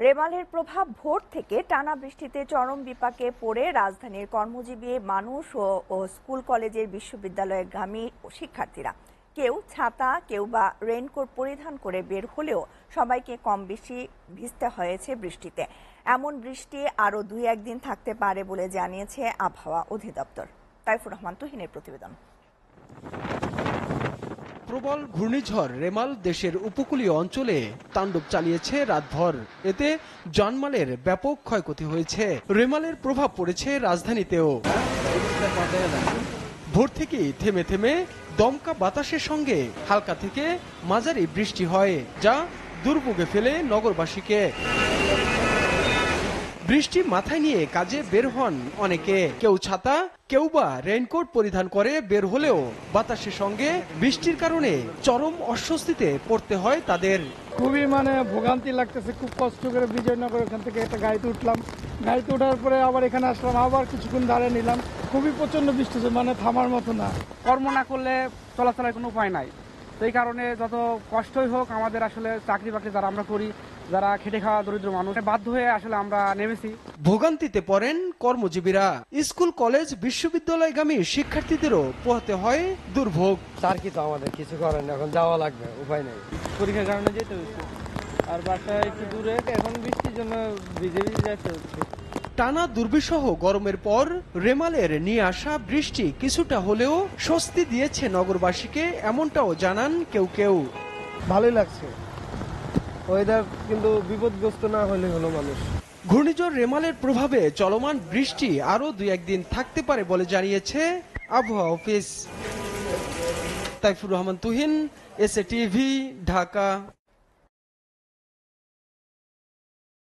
রেমালের প্রভাব ভোর থেকে টানা বৃষ্টিতে চরম বিপাকে পড়ে রাজধানীর কর্মজীবী মানুষ ও স্কুল কলেজের বিশ্ববিদ্যালয়গামী শিক্ষার্থীরা। কেউ ছাতা, কেউ বা রেইনকোট পরিধান করে বের হলেও সবাইকে কম বেশি ভিজতে হয়েছে বৃষ্টিতে। এমন বৃষ্টি আরও 2-1 দিন থাকতে পারে বলে জানিয়েছে আবহাওয়া অধিদপ্তর। তাইফুর রহমান তুহিনের প্রতিবেদন। প্রবল ঘূর্ণিঝড় রেমাল দেশের উপকূলীয় অঞ্চলে তাণ্ডব চালিয়েছে রাতভর। এতে জানমালের ব্যাপক ক্ষয়ক্ষতি হয়েছে। রেমালের প্রভাব পড়েছে রাজধানীতেও। ভোর থেকেই থেমে থেমে দমকা বাতাসের সঙ্গে হালকা থেকে মাঝারি বৃষ্টি হয়, যা দুর্ভোগে ফেলে নগরবাসীকে। বৃষ্টি মাথায় নিয়ে কাজে বের হন অনেকে। কেউ ছাতা, কেউ বা রেইনকোট পরিধান করে বের হলেও বাতাসের সঙ্গে বৃষ্টির কারণে চরম অস্বস্তিতে পড়তে হয় তাদের। খুবই ভোগান্তি লাগতেছে, খুব কষ্ট করে বিজয়নগর এখান থেকে একটা গাড়িতে উঠলাম, গাড়িতে ওঠার পরে আবার এখানে আসলাম, আবার কিছুক্ষণ দাঁড়িয়ে নিলাম। খুবই প্রচন্ড বৃষ্টি হচ্ছে, থামার মতো না। কর্ম না করলে চলাচলের কোনো উপায় নাই। তো এই কারণে যত কষ্টই হোক আমাদের আসলে চাকরি বাকরি যারা আমরা করি, যারা খেটে খাওয়া দরিদ্র মানুষ, বাধ্য হয়ে আসলে আমরা নেমেছি। ভোগান্তিতে পড়েন কর্মজীবীরা। স্কুল কলেজ বিশ্ববিদ্যালয়গামী শিক্ষার্থীদেরও পোহাতে হয় দুর্ভোগ। স্যার কি তো আমাদের কিছু করেন, এখন যাওয়া লাগবে, উপায় নেই। পরীক্ষার কারণে যেতে হচ্ছে, আর বাসায় একটু দূরে, এখন বৃষ্টির জন্য ভিজে যেতে হচ্ছে। টানা দুর্বিষহ গরমের পর রেমালের নিয়ে আসা বৃষ্টি কিছুটা হলেও স্বস্তি দিয়েছে নগরবাসীকে, এমনটাও জানান কেউ কেউ। ভালোই লাগছে ওয়েদার, কিন্তু বিপদগ্রস্ত না হলে হলো মানুষ। ঘূর্ণিঝড় রেমালের প্রভাবে চলমান বৃষ্টি আরও 2-1 দিন থাকতে পারে বলে জানিয়েছে আবহাওয়া office. Taifur Rahman Tuhin, SA TV, Dhaka.